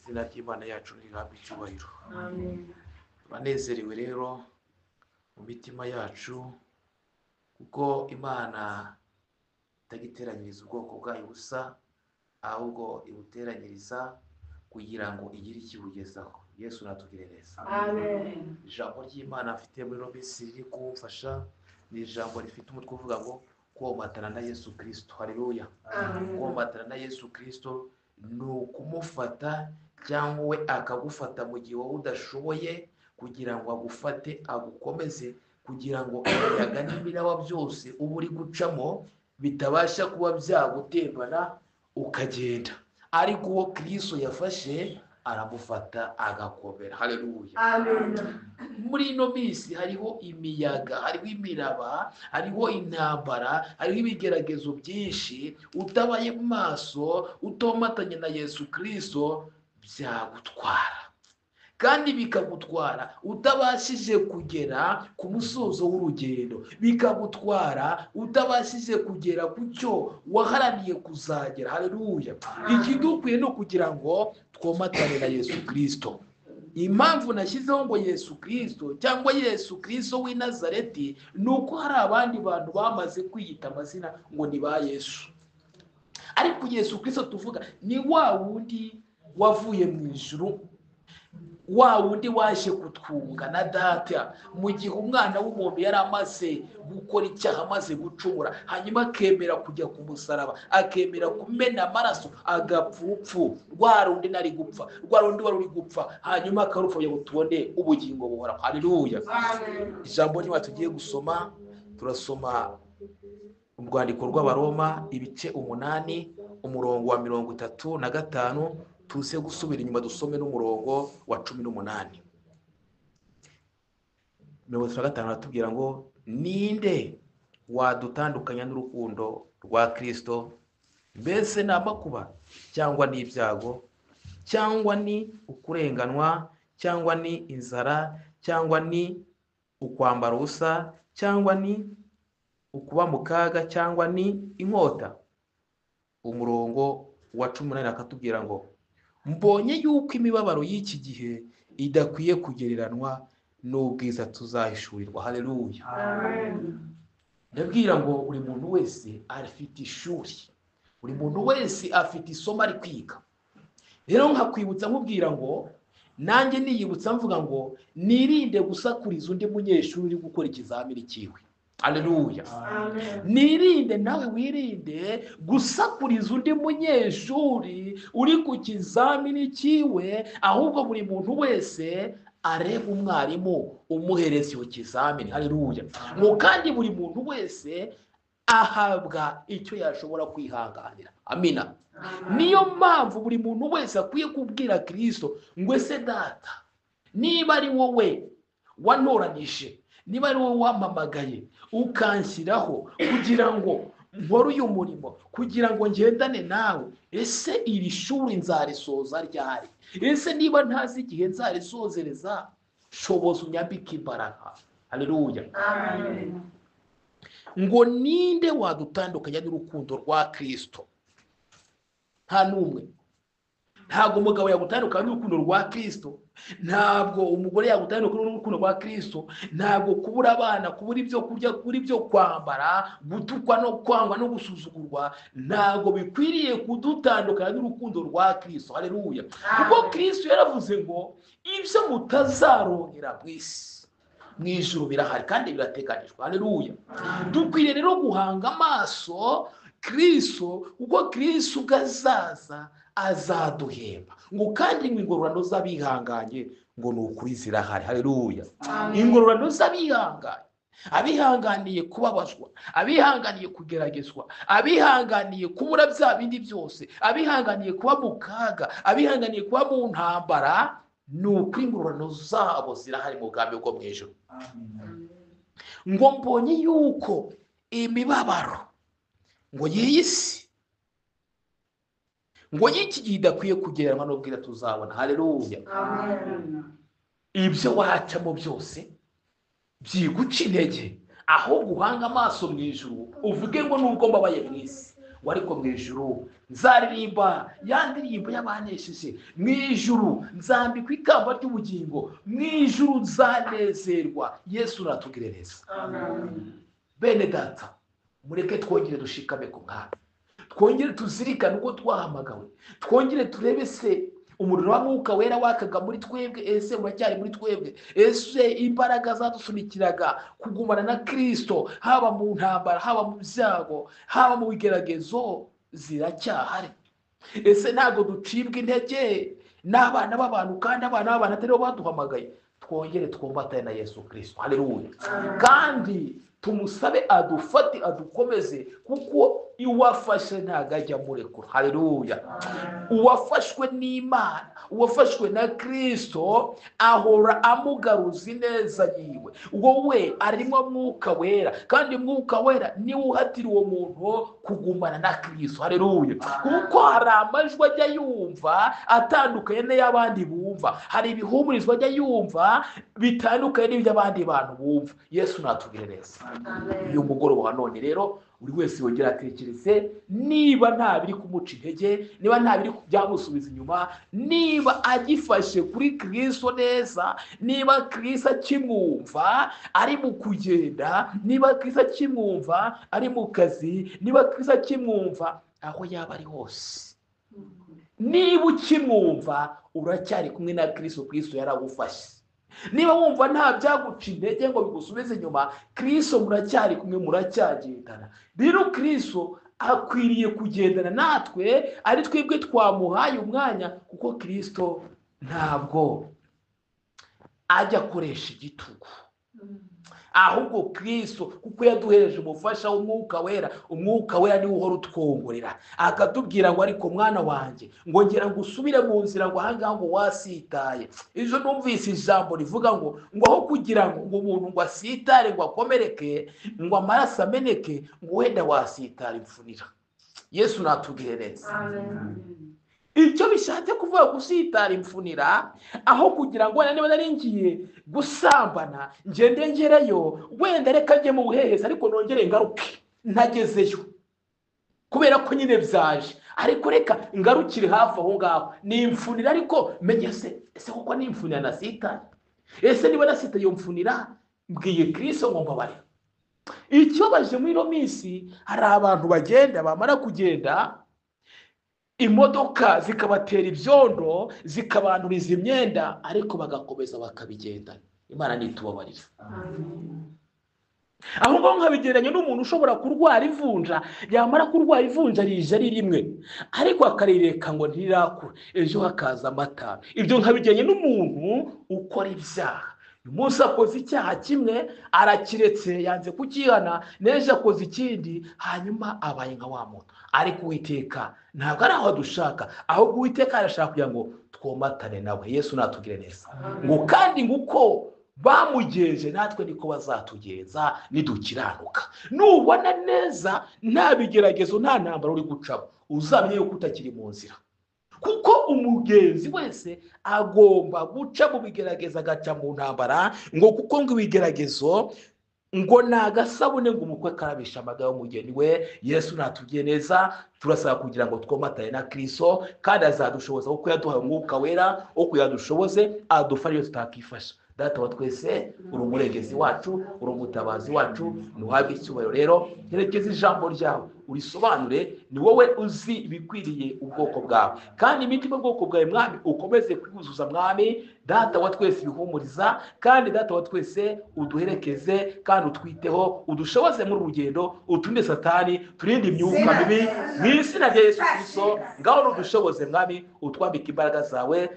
izina ry'Imana yacu rihabwe icyubahiro. Turanezerewe rero mu mitima yacu kuko Imana itagiteranyiriza ubwoko bwayo busa, ahubwo ibuteranyiriza kugira ngo igire ikibugezaho. Yesu natugire neza. Amen. Ijambo ry'Imana afite muri Robisi riri kumfasha ni ijambo rifite umutwe uvuga ngo komatana na Yesu Kristo. Haleluya. Komatana na Yesu Kristo ni ukumufata cyangwa we akagufata mu gihe wowe udashoboye, kugira ngo agufate agukomeze, kugira ngo imiyaga n'imiraba byose uba uri gucamo bitabasha kuba byagutembana ukagenda. Ariko uwo Kristo yafashe aramufata agakomera. Haleluya. Amen. Muri ino minsi hariho imiyaga, hariho imiraba, hariho intambara, hariho ibigeragezo byinshi. Utabaye maso, utomatanye na Yesu Kristo, byagutwara kandi bikagutwara utabashije kugera ku musozo w'urugendo, bikagutwara utabashije kugera ku cyo waharaniye kuzagera. Haleluya. Ikidukwiye no kugira ngo twomatane na Yesu Kristo. Impamvu nashyizeho ngo Yesu Kristo cyangwa Yesu Kristo w'i Nazareti ni uko hari abandi bantu bamaze kwiyita amazina ngo ni ba Yesu, ariko Yesu Kristo tuvuga ni wa wundi wavuye mu ijuru, wa wundi waje kutwunga na data mu gihe umwana w'umuntu yari amaze gukora icyaha, amaze gucumura, hanyuma akemera kujya ku musaraba, akemera kumena amaraso, agapfa urupfu rwa rundi nari gupfa, rwa rundi wari uri gupfa, hanyuma akarupfa kugira ngo tubone ubugingo buhoraho. Haleluya. Ijambo niba tugiye gusoma, turasoma mu rwandiko rw'Abaroma ibice 8 umurongo wa 35, tuze gusubira inyuma dusome n'umurongo wa 18. 35 atubwira ngo ninde wadutandukanya n'urukundo rwa Kristo? Mbese ni amakuba cyangwa ni ibyago cyangwa ni ukurenganwa cyangwa ni inzara cyangwa ni ukwambara ubusa cyangwa ni ukuba mu kaga cyangwa ni inkota? Umurongo wa 18 akatubwira ngo mbonye yuko imibabaro y'iki gihe idakwiye kugereranwa n'ubwiza tuzahishurirwa. Haleluya. Amen. Ndabwira ngo buri muntu wese afite ishuri, buri muntu wese afite isomo ari kwiga. Rero nkakwibutsa nkubwira ngo nanjye niyibutsa mvuga ngo nirinde gusakuriza undi munyeshuri uri gukora ikizamini cyiwe. Haleluya. Amen. Nirinde nawe wirinde gusakuriza undi munyeshuri uri ku kizamini cyiwe, ahubwo buri muntu wese areba umwarimu umuhereza iyo kizamini. Haleluya. Ngo kandi buri muntu wese ahabwa icyo yashobora kwihanganira. Amina. Niyo mpamvu buri muntu wese akwiye kubwira Kristo ngo ese data, niba ari wowe wantoranyije, niba ari wowe wampamagaye ukanshyiraho kugira ngo nkore uyu murimo, kugira ngo ngendane nawe, ese iri shuri nzarisoza ryari? Ese niba ntazi igihe nzarisozereza, shoboza unyambike imbaraga. Haleluya. Amen. Ngo ninde wadutandukanya n'urukundo rwa Kristo? Nta n'umwe. Ntabwo umugabo yagutandukanya n'urukundo rwa Kristo, ntabwo umugore yagutandukanya n'urukundo rwa Kristo, ntabwo kubura abana, kubura ibyo kurya, kubura ibyo kwambara, gutukwa no kwangwa no gusuzugurwa, ntabwo bikwiriye kudutandukanya n'urukundo rwa Kristo. Haleluya. Kuko Kristo yaravuze ngo ibyo mutazarongera mu isi, mu ijuru birahari kandi birateganijwe. Haleluya. Dukwiriye rero guhanga amaso Kristo, kuko Kristo ugazaza azaduhemba. Ngo kandi ingororano z'abihanganye ngo ni ukuri zirahari. Haleluya. Ingororano z'abihanganye, abihanganiye kubabazwa, abihanganiye kugeragezwa, abihanganiye kubura bya bindi byose, abihanganiye kuba mu kaga, abihanganiye kuba mu ntambara, ni ukuri ingororano zabo zirahari mu bwami bwo mu ijuru. Ngo mbonye yuko imibabaro ngo y'iyi si, ngo y'iki gihe idakwiye kugereranwa n'ubwiza tuzabona. Haleluya. Amen. Ibyo wacamo byose byiguca intege, aho guhanga amaso mu ijuru uvuge ngo nubwo mbabaye mu isi, ariko mu ijuru nzaririmba ya ndirimbo y'abanesheje, mu ijuru nzambikwa ikamba ry'ubugingo, mu ijuru nzanezerwa. Yesu natugire neza. Bene data, mureke twongere dushikame ku mwami, twongere tuzirikane uko twahamagawe, twongere turebe se umuriro wa Mwuka Wera wakaga muri twebwe, ese uracyari muri twebwe? Ese imbaraga zadusunikiraga kugumana na Kristo, haba mu ntambara, haba mu byago, haba mu bigeragezo, ziracyahari? Ese ntago ducibwa intege n'abana b'abantu, kandi abana b'abantu atari bo baduhamagaye? Twongere twumvatane na Yesu Kristo. Haleluya. Kandi tumusabe adufate, adukomeze, kuko iwafashe ntago ajya murekura. Haleluya. Uwafashwe n'Imana, uwafashwe na Kristo, ahora amugaruza ineza yiwe. Wowe arimo Mwuka Wera, kandi Mwuka Wera niwe uhatira uwo muntu kugumana na Kristo. Haleluya. Kuko hari amajwi ajya yumva atandukanye n'ay'abandi bumva, hari ibihumurizwa ajya yumva bitandukanye n'ibyo abandi bantu bumva. Yesu natugire neza. Uyu mugoroba wa none rero, buri wese yongera atekereze niba nta biri kumuca intege, niba nta biri byamusubiza inyuma, niba agifashe kuri Kristo neza, niba Kristo akimwumva ari mu kugenda, niba Kristo akimwumva ari mu kazi, niba Kristo akimwumva aho yaba ari hose. Niba ukimwumva uracyari kumwe na Kristo, Kristo yaragufashe. Niba wumva nta byaguca intege ngo bigusubize inyuma, Kristo muracyari kumwe, muracyagendana. Rero Kristo akwiriye kugendana natwe, ari twebwe twamuhaye umwanya, kuko Kristo ntabwo ajya akoresha igitugu, ahubwo Kristo kuko yaduhereje umufasha w'Umwuka Wera, Umwuka Wera niwe uhora utwongorera akatubwira ngo ariko mwana wanjye, ngo ngira ngo usubire mu nzira, ngo ahangaha ngo wasitaye. Ejo numvise ijambo rivuga ngo aho kugira ngo umuntu ngo asitare, ngo akomereke, ngo amaraso ameneke, ngo wenda wasitara imfunira. Yesu natugire neza. Icyo bishatse kuvuga gusitara imfunira, aho kugira ngo niba nari ngiye gusambana ngende ngerayo, wenda reka njye mu buhehezi ariko nongere ngaruke ntagezeyo, kubera ko nyine byaje, ariko reka ngarukire hafi aho ngaho. Ni imfunira, ariko menye ese kuko ni imfunira nasitara? Ese niba nasitaye iyo mfunira, mbwiye Kristo ngo mbabare. Icyo baje muri ino minsi, hari abantu bagenda, bamara kugenda imodoka zikabatera ibyondo, zikabanduriza imyenda, ariko bagakomeza bakabigendana. Imana nitubabarira. Aho ngaho nkabigereranya n'umuntu ushobora kurwara ivunja, yamara kurwara ivunja rije ari rimwe, ariko akarireka ngo ntirirakura, ejo hakaza amata. Ibyo nkabigereranya n'umuntu ukora ibyaha. Uyu munsi akoze icyaha kimwe, arakiretse, yanze kukihana, n'ejo akoze ikindi, hanyuma abaye nka wa muntu. Ariko Uwiteka ntabwo ari aho dushaka, ahubwo Uwiteka arashaka kugira ngo twomatane nawe. Yesu natugire neza. Ngo kandi nguko bamugenje natwe niko bazatugenza nidukiranuka. Nubona neza nta bigeragezo, nta ntambara uri gucamo, uzamenye yuko utakiri mu nzira, kuko umugenzi wese agomba guca mu bigerageza, agaca mu ntambara, ngo kuko ngo ibigeragezo ngo nagasabune ngo umukwe karabisha amagara y'umugeni we. Yesu natugiye neza. Turasaba kugira ngo twomatane na Kristo, kandi azadushoboza kuko yaduhaye Umwuka Wera wo kuyadushoboze, adufashe iyo tutakifasha. Data wa twese, uri umurengezi wacu, uri umutabazi wacu, nuhabwe icyubahiro. Rero herekeza ijambo ryawe, urisobanure, ni wowe uzi ibikwiriye ubwoko bwawe, kandi imitima y'ubwoko bwawe mwami ukomeze kwiguzuza mwami. Data wa twese ibihumuriza, kandi Data wa twese uduherekeze, kandi utwiteho, udushoboze muri urugendo, uturinde Satani, turinde imyuka mibi, mu izina rya Yesu Kristo. Ngaho udushoboze mwami, utwambike imbaraga zawe.